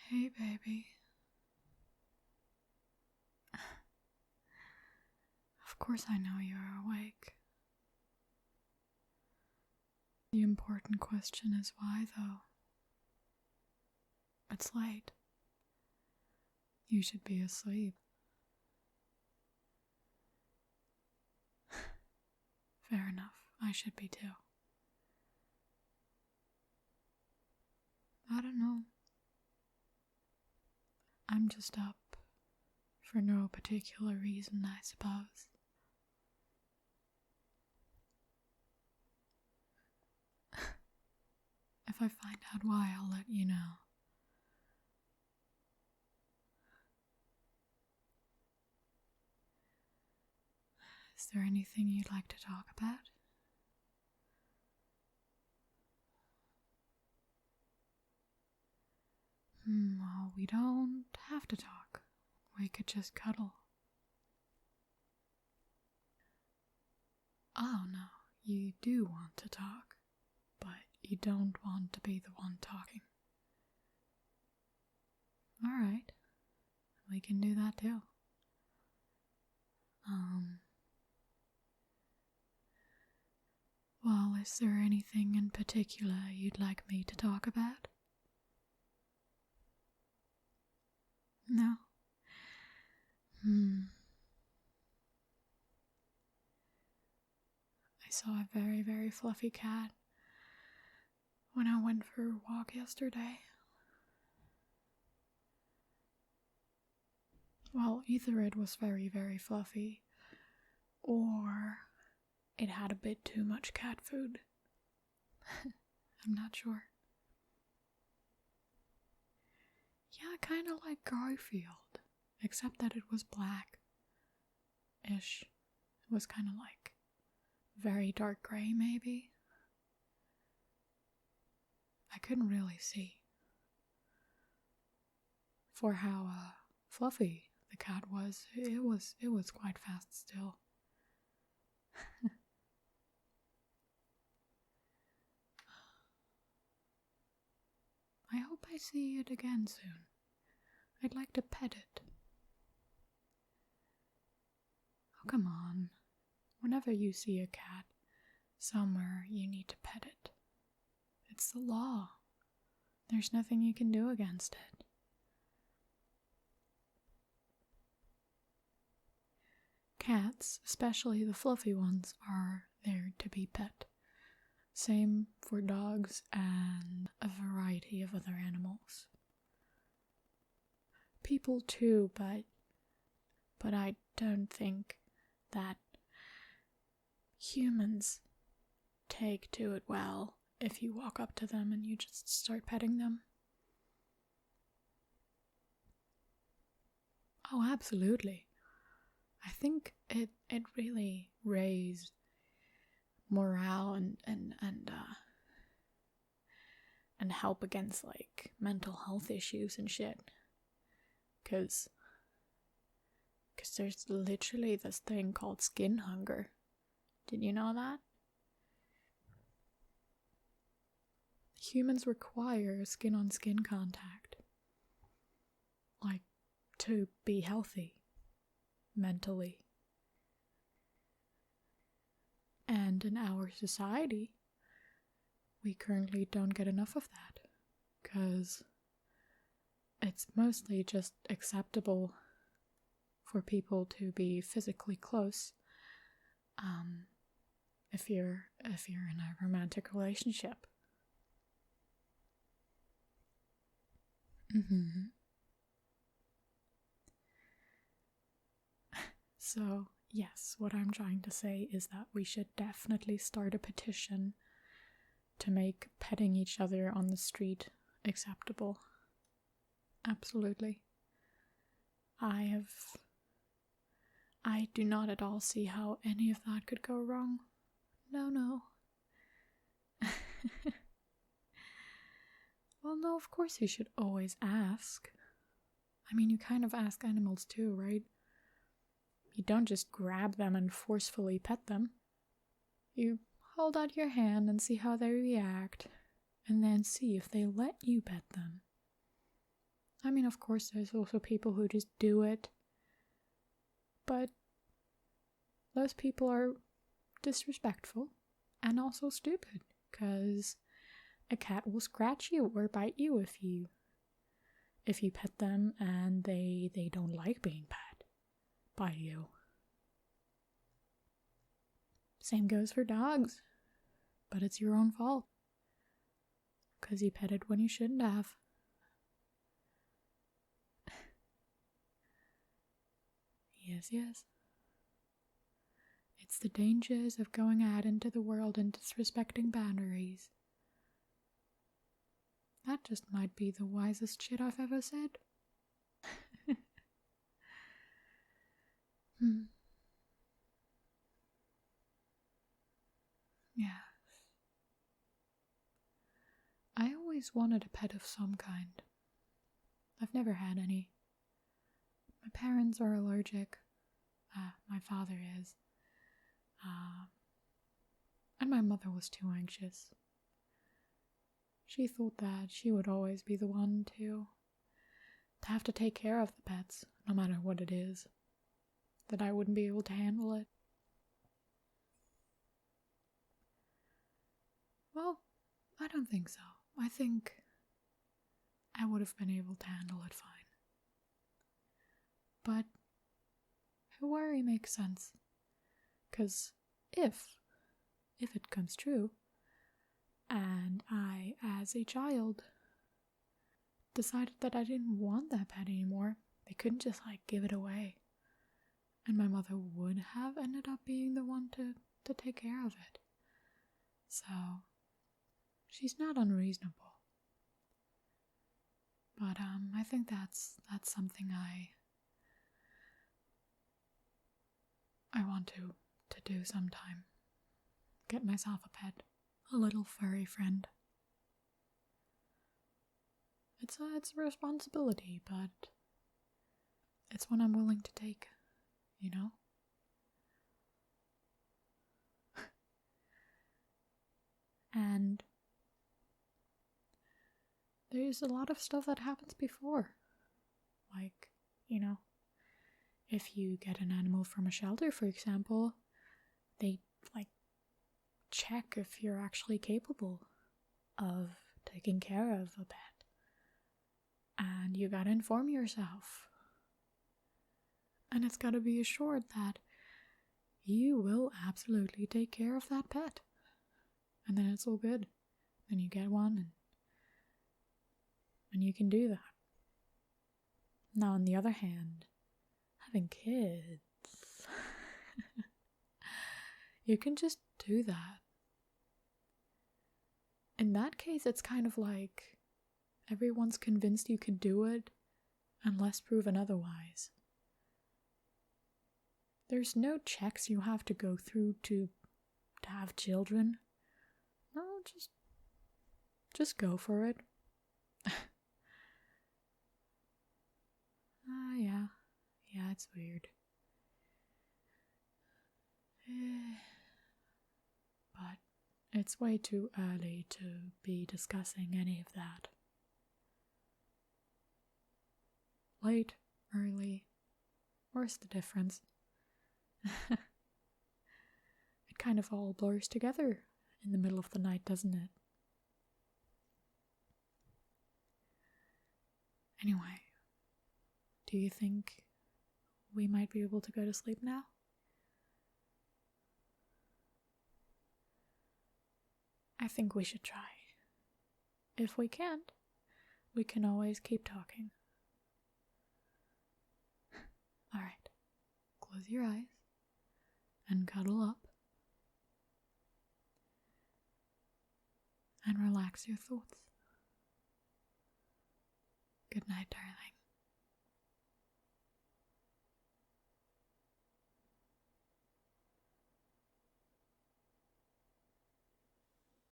Hey, baby. Of course I know you're awake. The important question is why, though? It's late. You should be asleep. Fair enough. I should be too. I don't know. I'm just up for no particular reason, I suppose. If I find out why, I'll let you know. Is there anything you'd like to talk about? Well, we don't have to talk. We could just cuddle. Oh no, you do want to talk, but you don't want to be the one talking. Alright, we can do that too. Well, is there anything in particular you'd like me to talk about? No? I saw a very, very fluffy cat when I went for a walk yesterday. Well, either it was very, very fluffy, or it had a bit too much cat food. I'm not sure. Yeah, kind of like Garfield, except that it was black-ish. It was kind of like very dark gray, maybe. I couldn't really see. For how fluffy the cat was, it was quite fast still. I hope I see it again soon. I'd like to pet it. Oh, come on. Whenever you see a cat somewhere, you need to pet it. It's the law. There's nothing you can do against it. Cats, especially the fluffy ones, are there to be pet. Same for dogs and a variety of other animals. People too, but I don't think that humans take to it well if you walk up to them and you just start petting them. Oh, absolutely. I think it really raised morale and help against like mental health issues and shit. Cause there's literally this thing called skin hunger. Did you know that? Humans require skin-on-skin contact. Like, to be healthy. Mentally. And in our society, we currently don't get enough of that. Because it's mostly just acceptable for people to be physically close if you're in a romantic relationship. So, yes, what I'm trying to say is that we should definitely start a petition to make petting each other on the street acceptable. Absolutely. I do not at all see how any of that could go wrong. No. Well, no, of course you should always ask. I mean, you kind of ask animals too, right? You don't just grab them and forcefully pet them. You hold out your hand and see how they react, and then see if they let you pet them. I mean, of course, there's also people who just do it, but those people are disrespectful and also stupid, because a cat will scratch you or bite you if you pet them and they don't like being pet by you. Same goes for dogs, but it's your own fault, because you petted when you shouldn't have. Yes. It's the dangers of going out into the world and disrespecting boundaries. That just might be the wisest shit I've ever said. Yes. I always wanted a pet of some kind. I've never had any. My parents are allergic. My father is. And my mother was too anxious. She thought that she would always be the one to have to take care of the pets, no matter what it is. That I wouldn't be able to handle it. Well, I don't think so. I think I would have been able to handle it fine. But her worry makes sense. 'Cause if it comes true, and I, as a child, decided that I didn't want that pet anymore, they couldn't just, give it away. And my mother would have ended up being the one to take care of it. So, she's not unreasonable. But, I think that's something I want to do sometime. Get myself a pet. A little furry friend. It's a responsibility, but it's one I'm willing to take, you know? And there's a lot of stuff that happens before. If you get an animal from a shelter, for example, they, check if you're actually capable of taking care of a pet. And you gotta inform yourself. And it's gotta be assured that you will absolutely take care of that pet. And then it's all good. Then you get one and you can do that. Now, on the other hand, having kids, you can just do that. In that case, it's kind of like everyone's convinced you can do it unless proven otherwise. There's no checks you have to go through to have children. No, just go for it. Yeah, it's weird. But it's way too early to be discussing any of that. Late, early, where's the difference? It kind of all blurs together in the middle of the night, doesn't it? Anyway, do you think we might be able to go to sleep now? I think we should try. If we can't, we can always keep talking. Alright, close your eyes and cuddle up and relax your thoughts. Good night, darling.